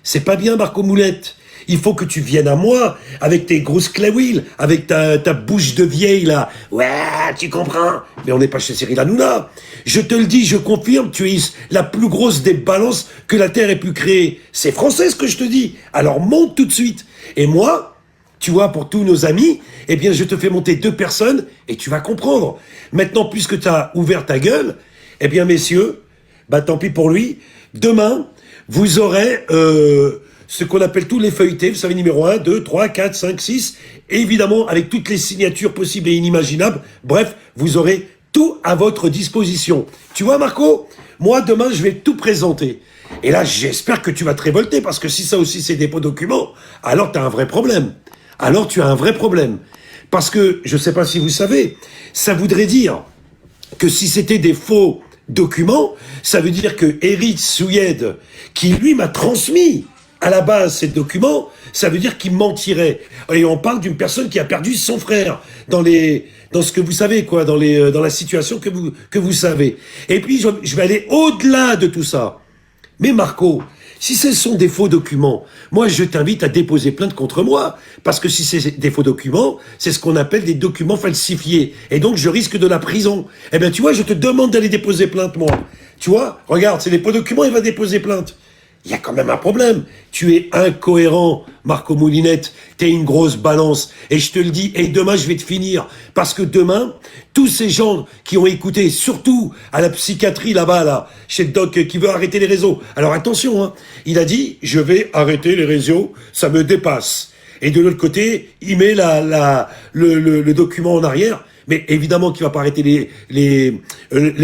C'est pas bien, Marco Moulette. Il faut que tu viennes à moi, avec tes grosses claouilles, avec ta bouche de vieille, là. Ouais, tu comprends. Mais on n'est pas chez Cyril Hanouna. Je te le dis, je confirme, tu es la plus grosse des balances que la Terre ait pu créer. C'est français ce que je te dis. Alors monte tout de suite. Et moi, tu vois, pour tous nos amis, eh bien, je te fais monter 2 personnes et tu vas comprendre. Maintenant, puisque tu as ouvert ta gueule, eh bien, messieurs, bah tant pis pour lui. Demain, vous aurez ce qu'on appelle tous les feuilletés, vous savez, numéro 1, 2, 3, 4, 5, 6, et évidemment, avec toutes les signatures possibles et inimaginables. Bref, vous aurez tout à votre disposition. Tu vois, Marco, moi, demain, je vais tout présenter. Et là, j'espère que tu vas te révolter, parce que si ça aussi, c'est des faux documents, alors tu as un vrai problème. Alors, tu as un vrai problème. Parce que, je ne sais pas si vous savez, ça voudrait dire que si c'était des faux documents, ça veut dire que Eric Souilled, qui lui m'a transmis à la base ces documents, ça veut dire qu'il mentirait. Et on parle d'une personne qui a perdu son frère dans ce que vous savez, quoi, dans la situation que vous savez. Et puis, je vais aller au-delà de tout ça. Mais Marco, si ce sont des faux documents, moi je t'invite à déposer plainte contre moi, parce que si c'est des faux documents, c'est ce qu'on appelle des documents falsifiés, et donc je risque de la prison. Eh bien tu vois, je te demande d'aller déposer plainte, moi. Tu vois, regarde, c'est des faux documents, il va déposer plainte. Il y a quand même un problème. Tu es incohérent, Marco Moulinette. T'es une grosse balance. Et je te le dis, et demain, je vais te finir. Parce que demain, tous ces gens qui ont écouté, surtout à la psychiatrie là-bas, là, chez le doc qui veut arrêter les réseaux. Alors attention, hein, il a dit, je vais arrêter les réseaux, ça me dépasse. Et de l'autre côté, il met le document en arrière. Mais évidemment qu'il va pas arrêter les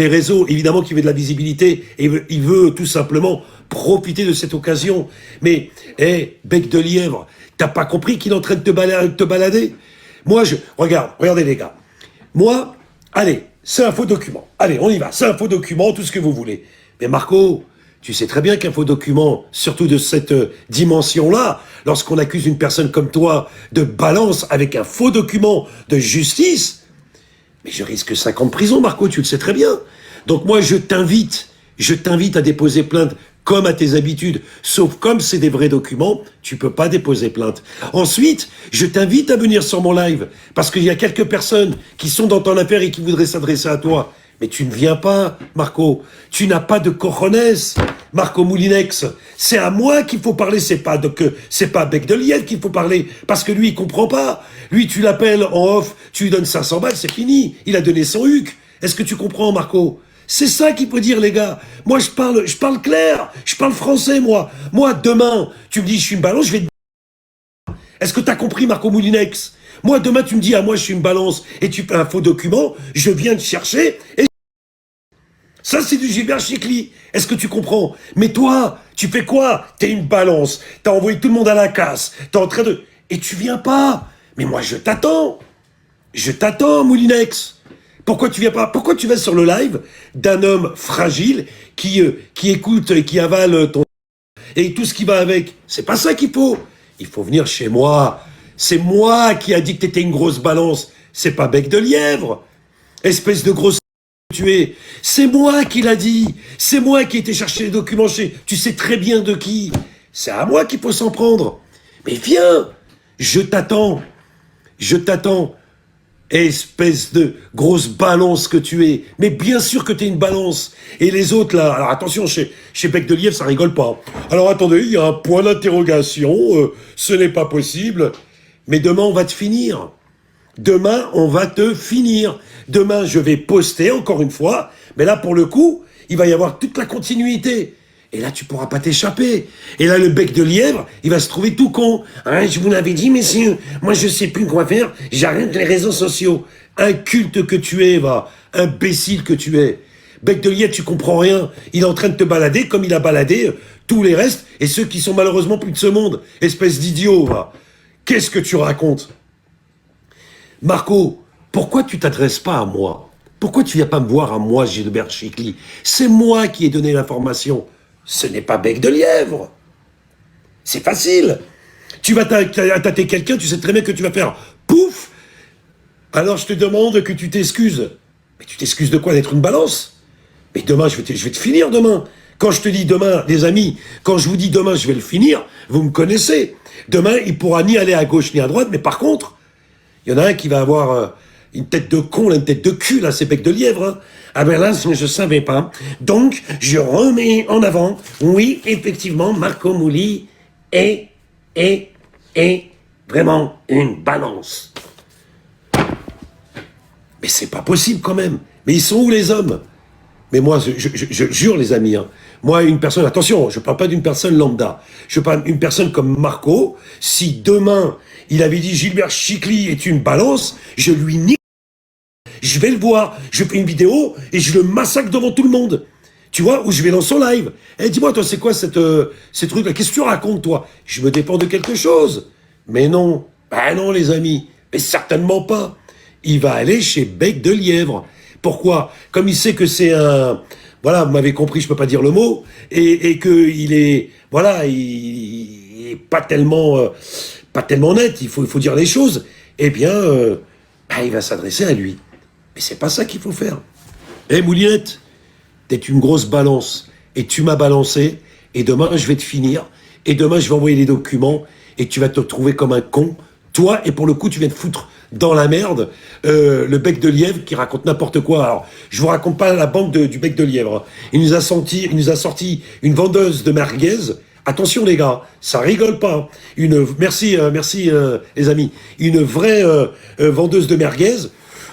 réseaux, évidemment qu'il veut de la visibilité, et il veut tout simplement profiter de cette occasion. Mais, bec de lièvre, t'as pas compris qu'il est en train de te balader? Moi, regardez les gars. Moi, allez, c'est un faux document. Allez, on y va, c'est un faux document, tout ce que vous voulez. Mais Marco, tu sais très bien qu'un faux document, surtout de cette dimension-là, lorsqu'on accuse une personne comme toi de balance avec un faux document de justice, mais je risque 5 ans de prison, Marco, tu le sais très bien. Donc moi, je t'invite à déposer plainte comme à tes habitudes. Sauf comme c'est des vrais documents, tu peux pas déposer plainte. Ensuite, je t'invite à venir sur mon live, parce qu'il y a quelques personnes qui sont dans ton affaire et qui voudraient s'adresser à toi. Mais tu ne viens pas, Marco. Tu n'as pas de cojones, Marco Moulinex. C'est à moi qu'il faut parler, c'est pas à Bec de Lièvre qu'il faut parler, parce que lui, il comprend pas. Lui, tu l'appelles en off, tu lui donnes 500 balles, c'est fini. Il a donné son huc. Est-ce que tu comprends, Marco? C'est ça qu'il faut dire, les gars. Moi, je parle clair. Je parle français, moi. Moi, demain, tu me dis, je suis une balance, je vais te... Est-ce que t'as compris, Marco Moulinex? Moi, demain, tu me dis, ah, moi, je suis une balance, et tu fais un faux document, je viens te chercher, et ça, c'est du Gilbert Chicli. Est-ce que tu comprends? Mais toi, tu fais quoi? T'es une balance. T'as envoyé tout le monde à la casse. T'es en train de... Et tu viens pas. Mais moi, je t'attends. Je t'attends, Moulinex. Pourquoi tu viens pas? Pourquoi tu vas sur le live d'un homme fragile qui écoute et qui avale ton... Et tout ce qui va avec? C'est pas ça qu'il faut. Il faut venir chez moi. C'est moi qui a dit que t'étais une grosse balance. C'est pas Bec de Lièvre. Espèce de grosse... tu es. C'est moi qui l'a dit. C'est moi qui ai été chercher les documents chez... Tu sais très bien de qui. C'est à moi qu'il faut s'en prendre. Mais viens. Je t'attends. Je t'attends. Espèce de grosse balance que tu es. Mais bien sûr que tu es une balance. Et les autres, là... Alors attention, chez Bec de Lièvre, ça rigole pas. Alors attendez, il y a un point d'interrogation. Ce n'est pas possible. Mais demain, on va te finir. Demain, on va te finir. Demain, je vais poster, encore une fois. Mais là, pour le coup, il va y avoir toute la continuité. Et là, tu pourras pas t'échapper. Et là, le Bec de Lièvre, il va se trouver tout con. Hein, je vous l'avais dit, messieurs, moi, je sais plus quoi faire. J'arrête les réseaux sociaux. Inculte que tu es, va. Imbécile que tu es. Bec de Lièvre, tu comprends rien. Il est en train de te balader comme il a baladé tous les restes et ceux qui sont malheureusement plus de ce monde. Espèce d'idiot, va. Qu'est-ce que tu racontes? Marco, pourquoi tu t'adresses pas à moi? Pourquoi tu viens pas me voir à moi, Gilbert Chicli? C'est moi qui ai donné l'information. Ce n'est pas Bec de Lièvre. C'est facile. Tu vas tâter quelqu'un, tu sais très bien que tu vas faire pouf. Alors je te demande que tu t'excuses. Mais tu t'excuses de quoi? D'être une balance? Mais demain, je vais te finir demain. Quand je te dis demain, les amis, quand je vous dis demain, je vais le finir, vous me connaissez. Demain, il pourra ni aller à gauche ni à droite, mais par contre, il y en a un qui va avoir une tête de con, là, une tête de cul, là, c'est bec de lièvre. Hein. Ah ben là, je savais pas. Donc, je remets en avant, oui, effectivement, Marco Mouli est vraiment une balance. Mais c'est pas possible quand même. Mais ils sont où les hommes? Mais moi, je jure les amis, hein, moi une personne, attention, je parle pas d'une personne lambda, je parle d'une personne comme Marco, si demain il avait dit Gilbert Chicli est une balance, je lui nique, je vais le voir, je fais une vidéo et je le massacre devant tout le monde. Tu vois, où je vais dans son live. Eh, dis-moi, toi, c'est quoi ces trucs-là? Qu'est-ce que tu racontes, toi? Je me dépends de quelque chose. Mais non. Ben non, les amis. Mais certainement pas. Il va aller chez Bec de Lièvre. Pourquoi? Comme il sait que c'est un... Voilà, vous m'avez compris, je peux pas dire le mot. Et que il est... Voilà, il est pas tellement net. Il faut dire les choses. Eh bien, il va s'adresser à lui. Mais c'est pas ça qu'il faut faire. Eh, Moulinette, t'es une grosse balance, et tu m'as balancé, et demain je vais te finir, et demain je vais envoyer les documents, et tu vas te retrouver comme un con, toi, et pour le coup tu viens de foutre dans la merde le Bec de Lièvre qui raconte n'importe quoi. Alors, je vous raconte pas la bande du Bec de Lièvre, il nous a sorti une vendeuse de merguez, attention les gars, ça rigole pas, merci les amis, une vraie vendeuse de merguez.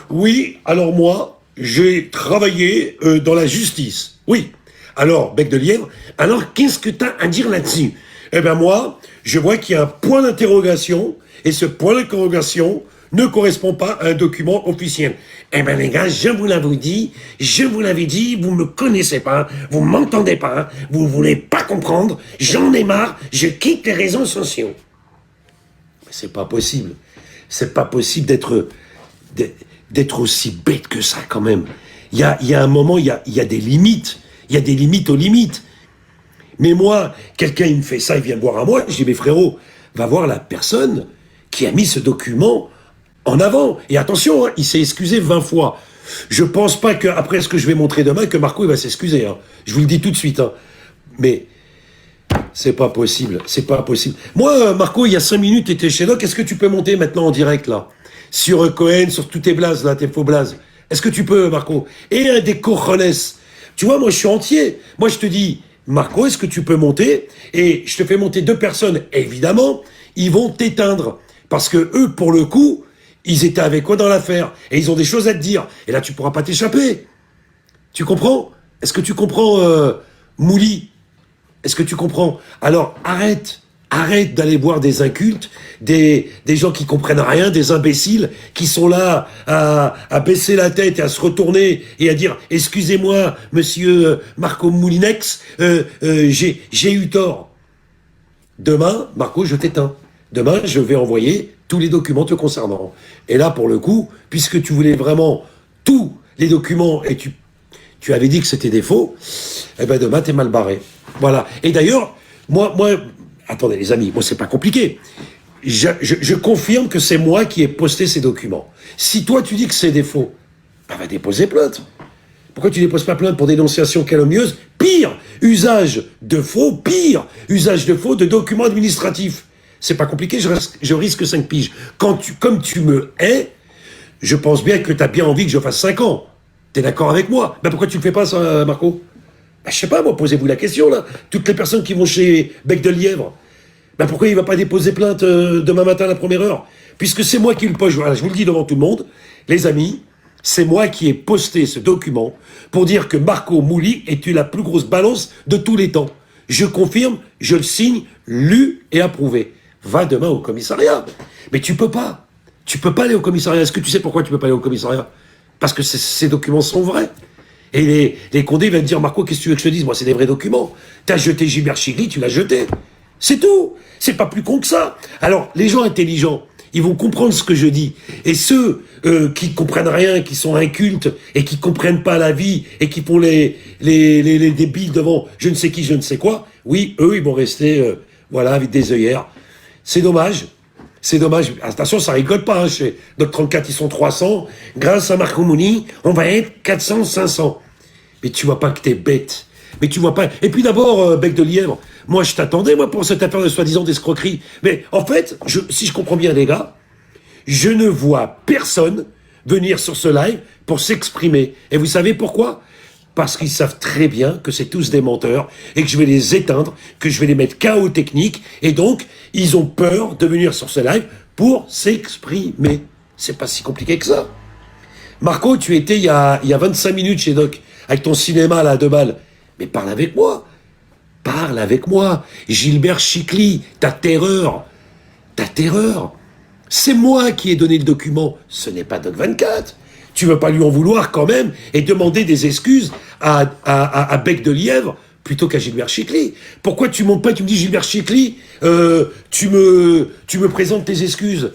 Oui, alors moi, j'ai travaillé dans la justice. Oui. Alors, Bec de Lièvre, alors qu'est-ce que tu as à dire là-dessus? Eh bien moi, je vois qu'il y a un point d'interrogation, et ce point d'interrogation ne correspond pas à un document officiel. Eh bien les gars, je vous l'avais dit, vous me connaissez pas, vous m'entendez pas, vous voulez pas comprendre, j'en ai marre, je quitte les réseaux sociaux. Mais c'est pas possible. C'est pas possible d'être aussi bête que ça quand même. Il y a un moment, il y a des limites. Il y a des limites aux limites. Mais moi, quelqu'un il me fait ça, il vient me voir à moi, je dis mais frérot, va voir la personne qui a mis ce document en avant. Et attention, hein, il s'est excusé 20 fois. Je pense pas qu'après ce que je vais montrer demain, que Marco il va s'excuser. Hein. Je vous le dis tout de suite. Hein. Mais c'est pas possible, c'est pas possible. Moi, Marco, il y a 5 minutes, tu étais chez Doc, est-ce que tu peux monter maintenant en direct là? Sur Cohen, sur tous tes blazes, là, tes faux blazes. Est-ce que tu peux, Marco? Et un des cojones. Tu vois, moi, je suis entier. Moi, je te dis, Marco, est-ce que tu peux monter? Et je te fais monter 2 personnes. Évidemment, ils vont t'éteindre. Parce que eux, pour le coup, ils étaient avec quoi dans l'affaire? Et ils ont des choses à te dire. Et là, tu pourras pas t'échapper. Tu comprends? Est-ce que tu comprends, Mouli? Est-ce que tu comprends? Alors, arrête d'aller voir des incultes, des gens qui comprennent rien, des imbéciles qui sont là à baisser la tête et à se retourner et à dire « Excusez-moi, monsieur Marco Moulinex, j'ai eu tort. » Demain, Marco, je t'éteins. Demain, je vais envoyer tous les documents te concernant. Et là, pour le coup, puisque tu voulais vraiment tous les documents et tu avais dit que c'était des faux, eh ben demain, t'es mal barré. Voilà. Et d'ailleurs, moi, attendez les amis, moi c'est pas compliqué. Je confirme que c'est moi qui ai posté ces documents. Si toi tu dis que c'est des faux, va déposer plainte. Pourquoi tu déposes pas plainte pour dénonciation calomnieuse? Pire, usage de faux de documents administratifs. C'est pas compliqué, je risque 5 piges. Comme tu me hais, je pense bien que tu as bien envie que je fasse 5 ans. T'es d'accord avec moi? Ben pourquoi tu le fais pas ça, Marco? Ben, je sais pas, moi, posez-vous la question, là. Toutes les personnes qui vont chez Bec de Lièvre, ben pourquoi il va pas déposer plainte demain matin à la première heure? Puisque c'est moi qui le poste. Voilà, je vous le dis devant tout le monde, les amis, c'est moi qui ai posté ce document pour dire que Marco Mouli est la plus grosse balance de tous les temps. Je confirme, je le signe, lu et approuvé. Va demain au commissariat. Mais tu peux pas. Tu peux pas aller au commissariat. Est-ce que tu sais pourquoi tu peux pas aller au commissariat? Parce que ces documents sont vrais. Et les condés viennent dire, Marco, qu'est-ce que tu veux que je te dise? Moi, c'est des vrais documents. T'as jeté Gilbert Chigli, tu l'as jeté. C'est tout. C'est pas plus con que ça. Alors, les gens intelligents, ils vont comprendre ce que je dis. Et ceux qui comprennent rien, qui sont incultes, et qui comprennent pas la vie, et qui font les débiles devant je ne sais qui, je ne sais quoi, oui, eux, ils vont rester, voilà, avec des œillères. C'est dommage. C'est dommage. Attention, ça rigole pas. Hein. Chez notre 34, ils sont 300. Grâce à Marco Mouli, on va être 400, 500. Mais tu vois pas que t'es bête. Mais tu vois pas. Et puis d'abord, bec de lièvre, moi je t'attendais, moi, pour cette affaire de soi-disant d'escroquerie. Mais en fait, si je comprends bien les gars, je ne vois personne venir sur ce live pour s'exprimer. Et vous savez pourquoi? Parce qu'ils savent très bien que c'est tous des menteurs et que je vais les éteindre, que je vais les mettre KO technique. Et donc, ils ont peur de venir sur ce live pour s'exprimer. C'est pas si compliqué que ça. Marco, tu étais il y a 25 minutes chez Doc, avec ton cinéma là, à 2 balles. Mais parle avec moi. Parle avec moi. Gilbert Chicly, ta terreur. Ta terreur. C'est moi qui ai donné le document. Ce n'est pas Doc 24. Tu veux pas lui en vouloir quand même et demander des excuses à Bec de Lièvre plutôt qu'à Gilbert Chicly. Pourquoi tu montes pas, tu me dis Gilbert Chicly, tu me présentes tes excuses.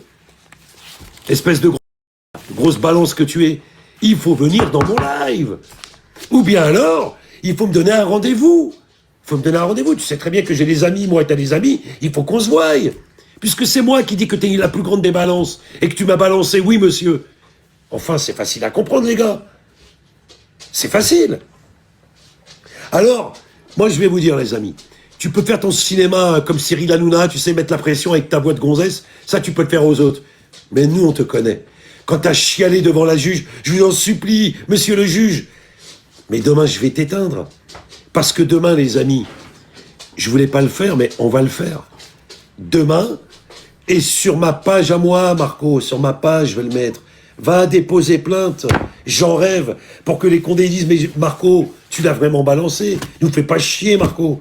Espèce de grosse balance que tu es. Il faut venir dans mon live. Ou bien alors, il faut me donner un rendez-vous. Il faut me donner un rendez-vous. Tu sais très bien que j'ai des amis, moi, et t'as des amis. Il faut qu'on se voie. Puisque c'est moi qui dis que t'es la plus grande des balances et que tu m'as balancé, oui, monsieur. Enfin, c'est facile à comprendre, les gars. C'est facile. Alors, moi, je vais vous dire, les amis, tu peux faire ton cinéma comme Cyril Hanouna, tu sais, mettre la pression avec ta voix de gonzesse, ça, tu peux le faire aux autres. Mais nous, on te connaît. Quand t'as chialé devant la juge, je vous en supplie, monsieur le juge. Mais demain, je vais t'éteindre. Parce que demain, les amis, je voulais pas le faire, mais on va le faire. Demain, et sur ma page à moi, Marco, sur ma page, je vais le mettre. Va déposer plainte, j'en rêve, pour que les condés disent, mais Marco, tu l'as vraiment balancé, nous fais pas chier, Marco.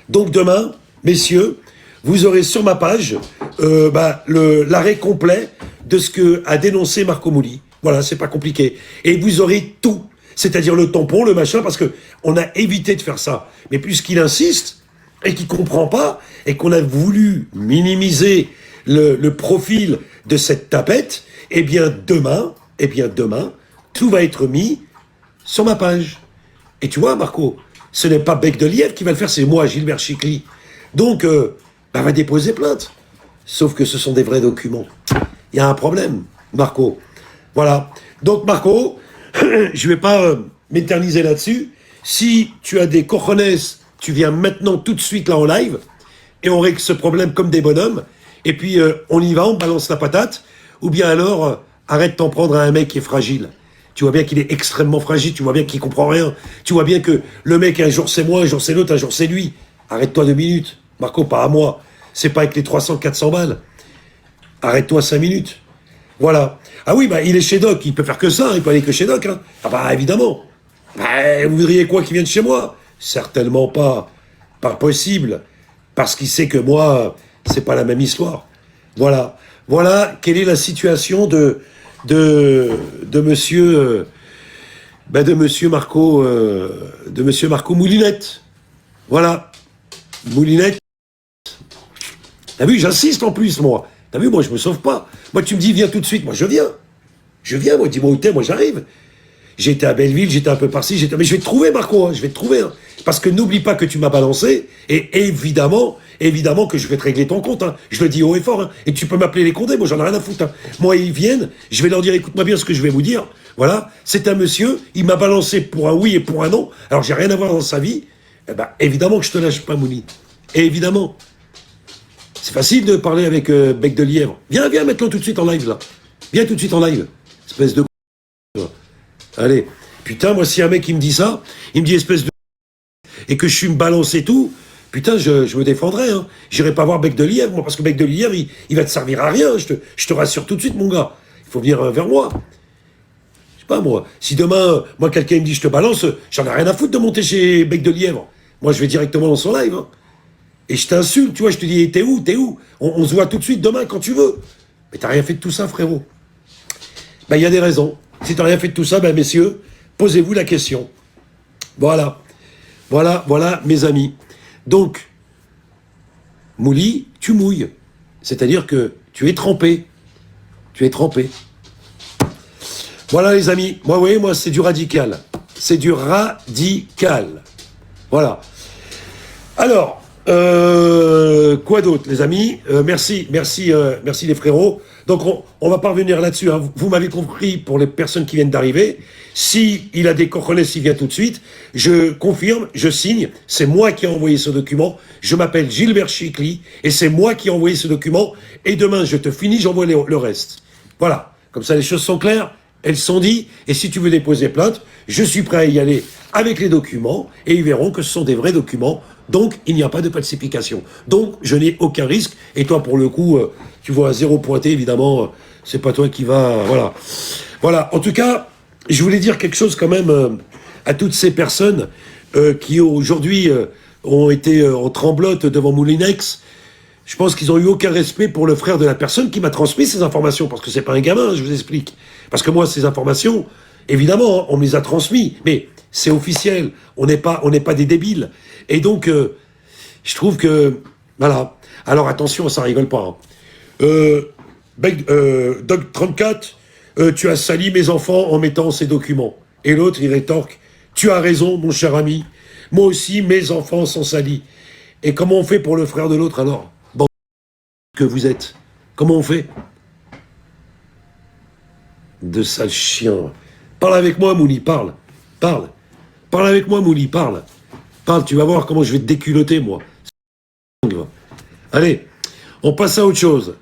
Donc demain, messieurs, vous aurez sur ma page l'arrêt complet de ce que a dénoncé Marco Mouli. Voilà, c'est pas compliqué. Et vous aurez tout, c'est-à-dire le tampon, le machin, parce que on a évité de faire ça. Mais puisqu'il insiste, et qu'il comprend pas, et qu'on a voulu minimiser le profil de cette tapette, eh bien demain, tout va être mis sur ma page. Et tu vois, Marco, ce n'est pas Bec de Lièvre qui va le faire, c'est moi, Gilbert Chicly. Donc, va déposer plainte. Sauf que ce sont des vrais documents. Il y a un problème, Marco. Voilà. Donc, Marco, je vais pas m'éterniser là-dessus. Si tu as des cojones, tu viens maintenant tout de suite là en live, et on règle ce problème comme des bonhommes, et puis on y va, on balance la patate. Ou bien alors, arrête d'en prendre à un mec qui est fragile. Tu vois bien qu'il est extrêmement fragile, tu vois bien qu'il comprend rien. Tu vois bien que le mec, un jour c'est moi, un jour c'est l'autre, un jour c'est lui. Arrête-toi 2 minutes. Marco, pas à moi. C'est pas avec les 300, 400 balles. Arrête-toi 5 minutes. Voilà. Ah oui, il est chez Doc, il peut faire que ça, il peut aller que chez Doc. Hein. Ah bah évidemment. Vous voudriez quoi qu'il vienne chez moi? Certainement pas. Pas possible. Parce qu'il sait que moi, c'est pas la même histoire. Voilà. Voilà quelle est la situation de monsieur Marco Moulinette. Voilà. Moulinette. T'as vu, j'insiste en plus, moi. T'as vu, moi, je me sauve pas. Moi, tu me dis, viens tout de suite. Moi, je viens. Je viens, moi, dis-moi où t'es, moi, j'arrive. J'étais à Belleville, j'étais un peu par-ci, mais je vais te trouver, Marco, hein, je vais te trouver. Hein. Parce que n'oublie pas que tu m'as balancé, et évidemment que je vais te régler ton compte. Hein. Je le dis haut et fort. Hein. Et tu peux m'appeler les condés, moi, j'en ai rien à foutre. Hein. Moi, ils viennent, je vais leur dire, écoute-moi bien ce que je vais vous dire. Voilà, c'est un monsieur, il m'a balancé pour un oui et pour un non. Alors, j'ai rien à voir dans sa vie. Eh ben, évidemment que je te lâche pas, Mouli. Et évidemment. C'est facile de parler avec Bec de Lièvre. Viens, maintenant tout de suite en live, là. Viens tout de suite en live. Espèce de... Allez. Putain, moi, si un mec, il me dit ça, il me dit espèce de... Et que je suis me balancer tout, putain, je me défendrai, hein. J'irai pas voir Bec de Lièvre, moi, parce que Bec de Lièvre, il va te servir à rien. Je te rassure tout de suite, mon gars. Il faut venir vers moi. Je sais pas, moi. Si demain, moi, quelqu'un me dit je te balance, j'en ai rien à foutre de monter chez Bec de Lièvre. Moi, je vais directement dans son live, hein. Et je t'insulte, tu vois, je te dis, t'es où? On se voit tout de suite demain quand tu veux. Mais t'as rien fait de tout ça, frérot. Ben, il y a des raisons. Si t'as rien fait de tout ça, ben, messieurs, posez-vous la question. Voilà. Voilà, mes amis. Donc, Mouli, tu mouilles. C'est-à-dire que tu es trempé. Tu es trempé. Voilà, les amis. Moi, c'est du radical. C'est du radical. Voilà. Alors, Quoi d'autre, les amis? Merci les frérots. Donc on va pas revenir là-dessus, hein. Vous m'avez compris pour les personnes qui viennent d'arriver. Si il a des cojones, il vient tout de suite. Je confirme, je signe. C'est moi qui ai envoyé ce document. Je m'appelle Gilbert Chicli et c'est moi qui ai envoyé ce document. Et demain, je te finis, j'envoie le reste. Voilà. Comme ça, les choses sont claires. Elles sont dites. Et si tu veux déposer plainte, je suis prêt à y aller avec les documents et ils verront que ce sont des vrais documents. Donc, il n'y a pas de falsification. Donc, je n'ai aucun risque. Et toi, pour le coup, tu vois à zéro pointé, évidemment, c'est pas toi qui va... Voilà. Voilà. En tout cas, je voulais dire quelque chose quand même à toutes ces personnes qui aujourd'hui ont été en tremblote devant Moulinex. Je pense qu'ils n'ont eu aucun respect pour le frère de la personne qui m'a transmis ces informations, parce que c'est pas un gamin, je vous explique. Parce que moi, ces informations, évidemment, hein, on me les a transmis, mais c'est officiel, on n'est pas des débiles. Et donc, je trouve que, voilà. Alors attention, ça rigole pas. Hein. Doc 34, tu as sali mes enfants en mettant ces documents. Et l'autre, il rétorque, tu as raison, mon cher ami. Moi aussi, mes enfants sont salis. Et comment on fait pour le frère de l'autre alors? Bon, que vous êtes. Comment on fait? De sales chiens. Parle avec moi, Mouli, parle. Parle. Parle avec moi, Mouli, parle. Parle, tu vas voir comment je vais te déculoter, moi. Allez, on passe à autre chose.